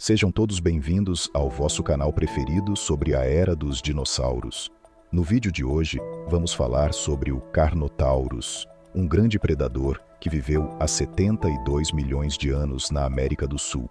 Sejam todos bem-vindos ao vosso canal preferido sobre a era dos dinossauros. No vídeo de hoje, vamos falar sobre o Carnotaurus, um grande predador que viveu há 72 milhões de anos na América do Sul.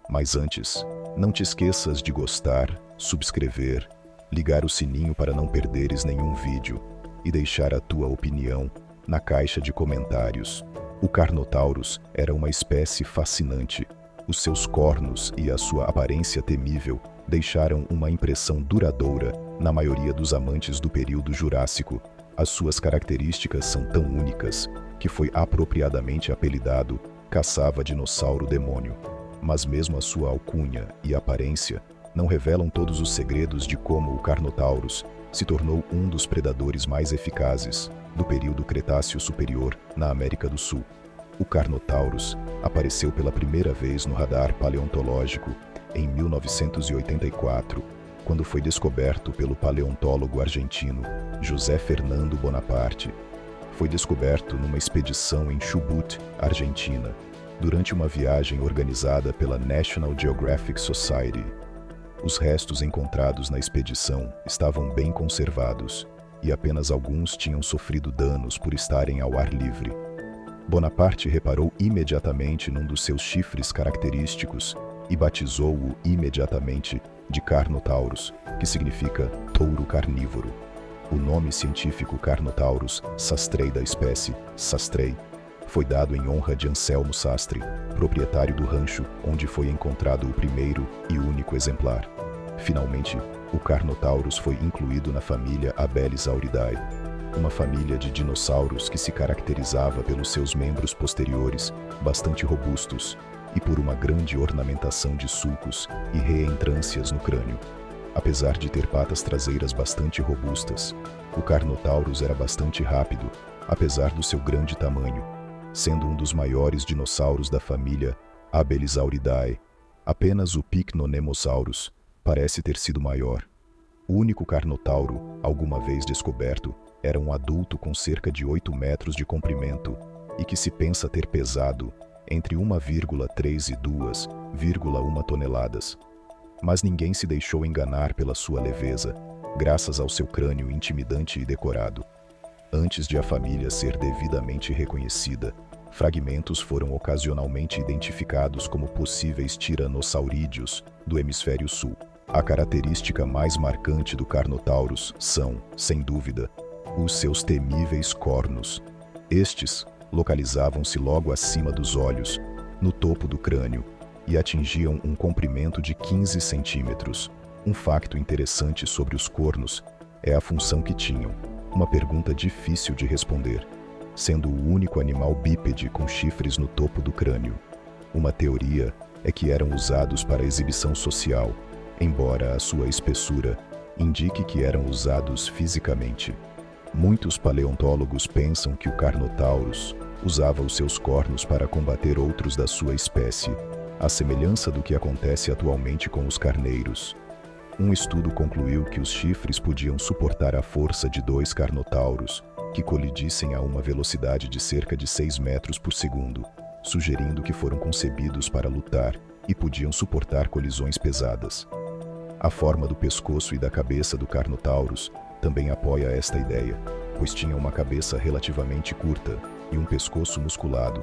Mas antes, não te esqueças de gostar, subscrever, ligar o sininho para não perderes nenhum vídeo e deixar a tua opinião na caixa de comentários. O Carnotaurus era uma espécie fascinante. Os seus cornos e a sua aparência temível deixaram uma impressão duradoura na maioria dos amantes do período Jurássico. As suas características são tão únicas que foi apropriadamente apelidado caçava-dinossauro-demônio. Mas mesmo a sua alcunha e aparência não revelam todos os segredos de como o Carnotaurus se tornou um dos predadores mais eficazes do período Cretáceo Superior na América do Sul. O Carnotaurus apareceu pela primeira vez no radar paleontológico em 1984, quando foi descoberto pelo paleontólogo argentino José Fernando Bonaparte. Foi descoberto numa expedição em Chubut, Argentina, durante uma viagem organizada pela National Geographic Society. Os restos encontrados na expedição estavam bem conservados e apenas alguns tinham sofrido danos por estarem ao ar livre. Bonaparte reparou imediatamente num dos seus chifres característicos e batizou-o imediatamente de Carnotaurus, que significa touro carnívoro. O nome científico Carnotaurus sastrei da espécie sastrei foi dado em honra de Anselmo Sastre, proprietário do rancho onde foi encontrado o primeiro e único exemplar. Finalmente, o Carnotaurus foi incluído na família Abelisauridae, uma família de dinossauros que se caracterizava pelos seus membros posteriores bastante robustos e por uma grande ornamentação de sulcos e reentrâncias no crânio. Apesar de ter patas traseiras bastante robustas, o Carnotaurus era bastante rápido, apesar do seu grande tamanho, sendo um dos maiores dinossauros da família Abelisauridae. Apenas o Pycnonemosaurus parece ter sido maior. O único Carnotauro alguma vez descoberto era um adulto com cerca de 8 metros de comprimento e que se pensa ter pesado entre 1,3 e 2,1 toneladas. Mas ninguém se deixou enganar pela sua leveza, graças ao seu crânio intimidante e decorado. Antes de a família ser devidamente reconhecida, fragmentos foram ocasionalmente identificados como possíveis tiranossaurídeos do hemisfério sul. A característica mais marcante do Carnotaurus são, sem dúvida, os seus temíveis cornos. Estes localizavam-se logo acima dos olhos, no topo do crânio, e atingiam um comprimento de 15 centímetros. Um facto interessante sobre os cornos é a função que tinham, uma pergunta difícil de responder, sendo o único animal bípede com chifres no topo do crânio. Uma teoria é que eram usados para exibição social, embora a sua espessura indique que eram usados fisicamente. Muitos paleontólogos pensam que o Carnotaurus usava os seus cornos para combater outros da sua espécie, à semelhança do que acontece atualmente com os carneiros. Um estudo concluiu que os chifres podiam suportar a força de 2 Carnotauros, que colidissem a uma velocidade de cerca de 6 metros por segundo, sugerindo que foram concebidos para lutar e podiam suportar colisões pesadas. A forma do pescoço e da cabeça do Carnotaurus também apoia esta ideia, pois tinha uma cabeça relativamente curta e um pescoço musculado,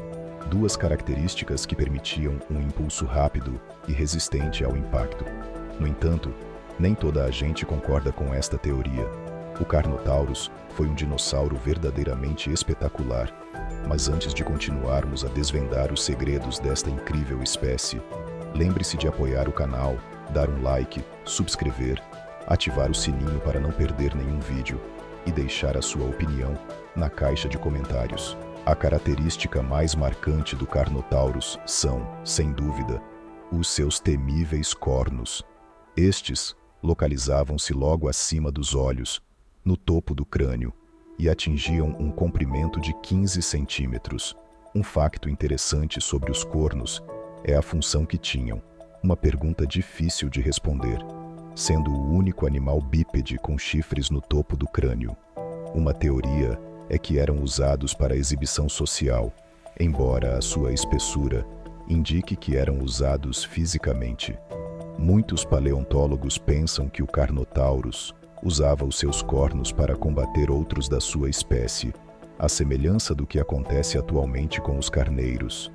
duas características que permitiam um impulso rápido e resistente ao impacto. No entanto, nem toda a gente concorda com esta teoria. O Carnotaurus foi um dinossauro verdadeiramente espetacular, mas antes de continuarmos a desvendar os segredos desta incrível espécie, lembre-se de apoiar o canal, dar um like, subscrever, ativar o sininho para não perder nenhum vídeo e deixar a sua opinião na caixa de comentários. A característica mais marcante do Carnotaurus são, sem dúvida, os seus temíveis cornos. Estes localizavam-se logo acima dos olhos, no topo do crânio, e atingiam um comprimento de 15 centímetros. Um facto interessante sobre os cornos é a função que tinham, uma pergunta difícil de responder, sendo o único animal bípede com chifres no topo do crânio. Uma teoria é que eram usados para exibição social, embora a sua espessura indique que eram usados fisicamente. Muitos paleontólogos pensam que o Carnotaurus usava os seus cornos para combater outros da sua espécie, à semelhança do que acontece atualmente com os carneiros.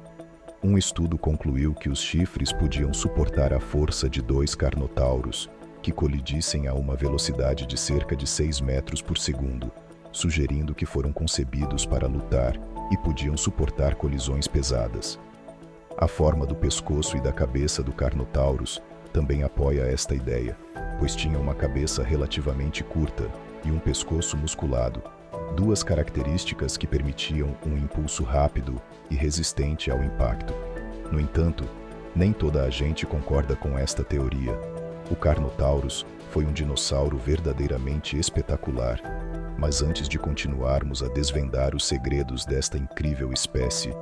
Um estudo concluiu que os chifres podiam suportar a força de 2 carnotauros, que colidissem a uma velocidade de cerca de 6 metros por segundo, sugerindo que foram concebidos para lutar e podiam suportar colisões pesadas. A forma do pescoço e da cabeça do Carnotaurus também apoia esta ideia, pois tinha uma cabeça relativamente curta e um pescoço musculado, 2 características que permitiam um impulso rápido e resistente ao impacto. No entanto, nem toda a gente concorda com esta teoria. O Carnotaurus foi um dinossauro verdadeiramente espetacular, mas antes de continuarmos a desvendar os segredos desta incrível espécie,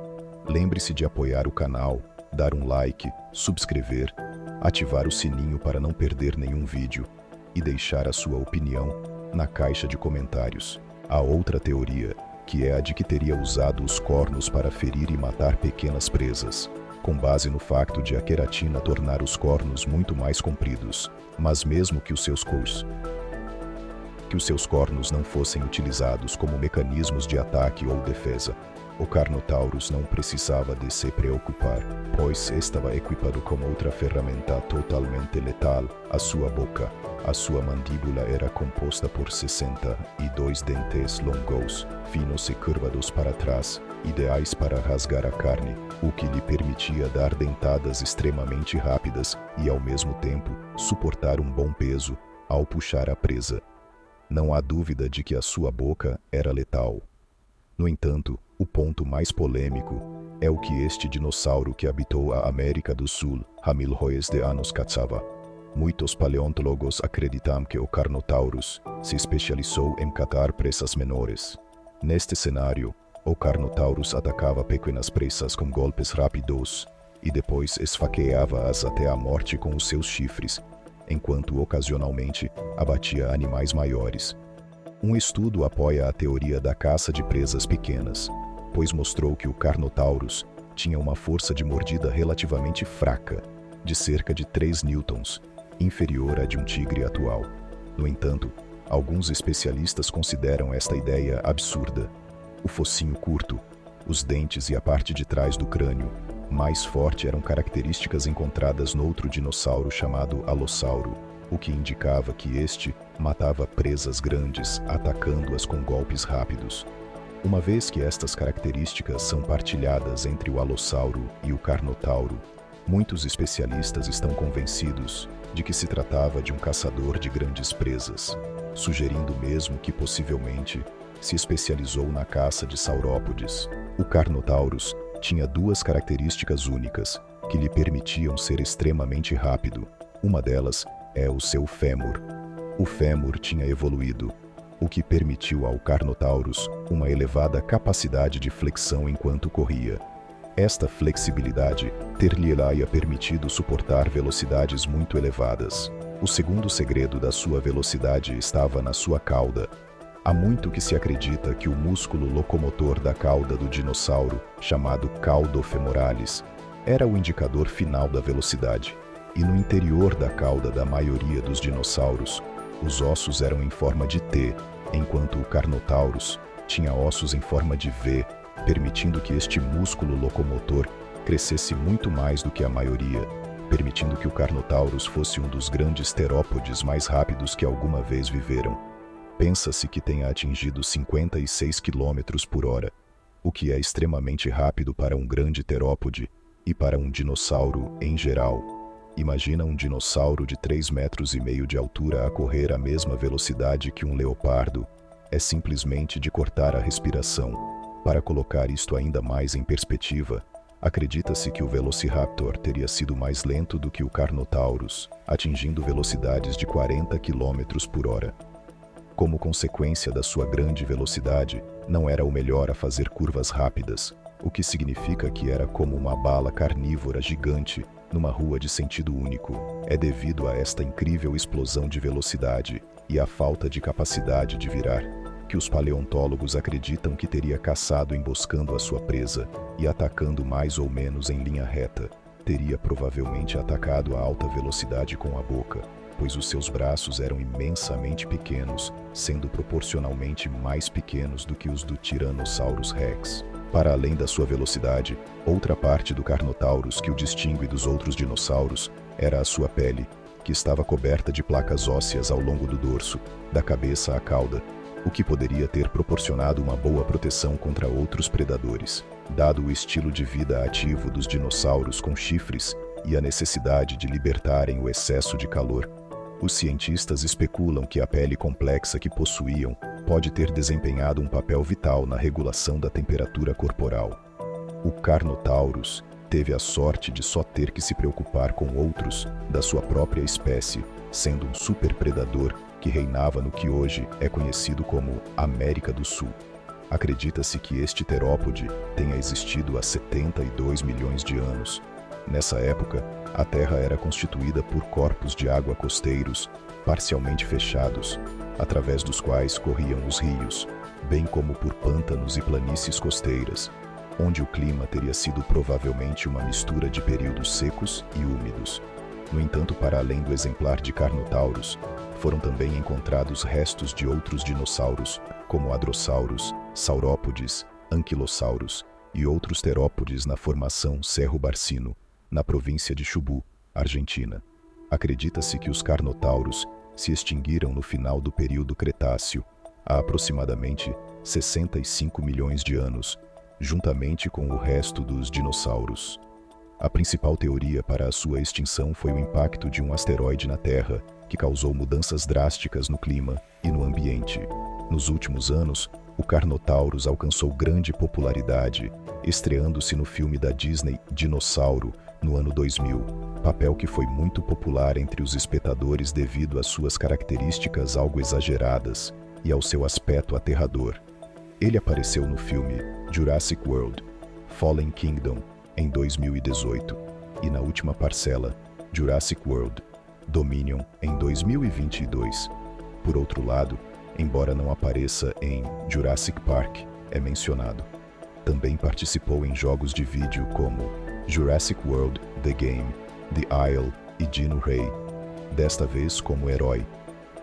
lembre-se de apoiar o canal, dar um like, subscrever, ativar o sininho para não perder nenhum vídeo e deixar a sua opinião na caixa de comentários. Há outra teoria, que é a de que teria usado os cornos para ferir e matar pequenas presas, com base no facto de a queratina tornar os cornos muito mais compridos, mas mesmo que os seus cornos não fossem utilizados como mecanismos de ataque ou defesa, o Carnotaurus não precisava de se preocupar, pois estava equipado com outra ferramenta totalmente letal, a sua boca. A sua mandíbula era composta por 62 dentes longos, finos e curvados para trás, ideais para rasgar a carne, o que lhe permitia dar dentadas extremamente rápidas e, ao mesmo tempo, suportar um bom peso ao puxar a presa. Não há dúvida de que a sua boca era letal. No entanto, o ponto mais polêmico é o que este dinossauro que habitou a América do Sul há milhões de anos caçava. Muitos paleontólogos acreditam que o Carnotaurus se especializou em catar presas menores. Neste cenário, o Carnotaurus atacava pequenas presas com golpes rápidos e depois esfaqueava-as até a morte com os seus chifres, enquanto ocasionalmente abatia animais maiores. Um estudo apoia a teoria da caça de presas pequenas, pois mostrou que o Carnotaurus tinha uma força de mordida relativamente fraca, de cerca de 3 newtons, inferior à de um tigre atual. No entanto, alguns especialistas consideram esta ideia absurda. O focinho curto, os dentes e a parte de trás do crânio mais forte eram características encontradas noutro dinossauro chamado Alossauro, o que indicava que este matava presas grandes, atacando-as com golpes rápidos. Uma vez que estas características são partilhadas entre o Alossauro e o Carnotauro, muitos especialistas estão convencidos de que se tratava de um caçador de grandes presas, sugerindo mesmo que possivelmente se especializou na caça de saurópodes. O Carnotaurus tinha 2 características únicas que lhe permitiam ser extremamente rápido. Uma delas é o seu fêmur. O fêmur tinha evoluído, o que permitiu ao Carnotaurus uma elevada capacidade de flexão enquanto corria. Esta flexibilidade ter-lhe-ia permitido suportar velocidades muito elevadas. O segundo segredo da sua velocidade estava na sua cauda. Há muito que se acredita que o músculo locomotor da cauda do dinossauro, chamado caudo femoralis, era o indicador final da velocidade. E no interior da cauda da maioria dos dinossauros, os ossos eram em forma de T, enquanto o Carnotaurus tinha ossos em forma de V, permitindo que este músculo locomotor crescesse muito mais do que a maioria, permitindo que o Carnotaurus fosse um dos grandes terópodes mais rápidos que alguma vez viveram. Pensa-se que tenha atingido 56 km por hora, o que é extremamente rápido para um grande terópode e para um dinossauro em geral. Imagina um dinossauro de 3,5 metros de altura a correr à mesma velocidade que um leopardo. É simplesmente de cortar a respiração. Para colocar isto ainda mais em perspectiva, acredita-se que o Velociraptor teria sido mais lento do que o Carnotaurus, atingindo velocidades de 40 km por hora. Como consequência da sua grande velocidade, não era o melhor a fazer curvas rápidas, o que significa que era como uma bala carnívora gigante numa rua de sentido único. É devido a esta incrível explosão de velocidade e à falta de capacidade de virar, que os paleontólogos acreditam que teria caçado emboscando a sua presa e atacando mais ou menos em linha reta. Teria provavelmente atacado a alta velocidade com a boca, pois os seus braços eram imensamente pequenos, sendo proporcionalmente mais pequenos do que os do Tyrannosaurus Rex. Para além da sua velocidade, outra parte do Carnotaurus que o distingue dos outros dinossauros era a sua pele, que estava coberta de placas ósseas ao longo do dorso, da cabeça à cauda, o que poderia ter proporcionado uma boa proteção contra outros predadores. Dado o estilo de vida ativo dos dinossauros com chifres e a necessidade de libertarem o excesso de calor, os cientistas especulam que a pele complexa que possuíam pode ter desempenhado um papel vital na regulação da temperatura corporal. O Carnotaurus teve a sorte de só ter que se preocupar com outros da sua própria espécie, sendo um superpredador que reinava no que hoje é conhecido como América do Sul. Acredita-se que este terópode tenha existido há 72 milhões de anos. Nessa época, a Terra era constituída por corpos de água costeiros, parcialmente fechados, através dos quais corriam os rios, bem como por pântanos e planícies costeiras, onde o clima teria sido provavelmente uma mistura de períodos secos e úmidos. No entanto, para além do exemplar de Carnotaurus, foram também encontrados restos de outros dinossauros, como Hadrossauros, Saurópodes, Anquilossauros e outros terópodes na formação Cerro Barcino, na província de Chubut, Argentina. Acredita-se que os Carnotauros se extinguiram no final do período Cretáceo, há aproximadamente 65 milhões de anos, juntamente com o resto dos dinossauros. A principal teoria para a sua extinção foi o impacto de um asteroide na Terra, que causou mudanças drásticas no clima e no ambiente. Nos últimos anos, o Carnotaurus alcançou grande popularidade, estreando-se no filme da Disney Dinossauro, no ano 2000, papel que foi muito popular entre os espectadores devido às suas características algo exageradas e ao seu aspecto aterrador. Ele apareceu no filme Jurassic World: Fallen Kingdom, em 2018, e na última parcela, Jurassic World: Dominion, em 2022. Por outro lado, embora não apareça em Jurassic Park, é mencionado. Também participou em jogos de vídeo como Jurassic World: The Game, The Isle e Dino Rey, desta vez como herói.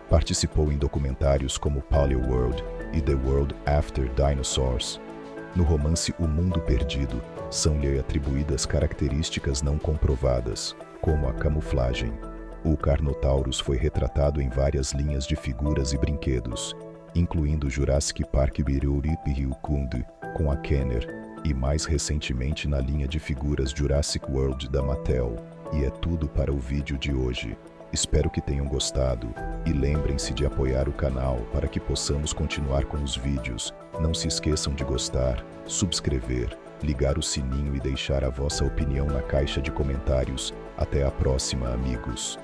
Participou em documentários como Paleo-World e The World After Dinosaurs. No romance O Mundo Perdido, são-lhe atribuídas características não comprovadas, como a camuflagem. O Carnotaurus foi retratado em várias linhas de figuras e brinquedos, incluindo Jurassic Park Birurip-Ryukund, com a Kenner, e mais recentemente na linha de figuras Jurassic World da Mattel. E é tudo para o vídeo de hoje. Espero que tenham gostado e lembrem-se de apoiar o canal para que possamos continuar com os vídeos. Não se esqueçam de gostar, subscrever, ligar o sininho e deixar a vossa opinião na caixa de comentários. Até a próxima, amigos!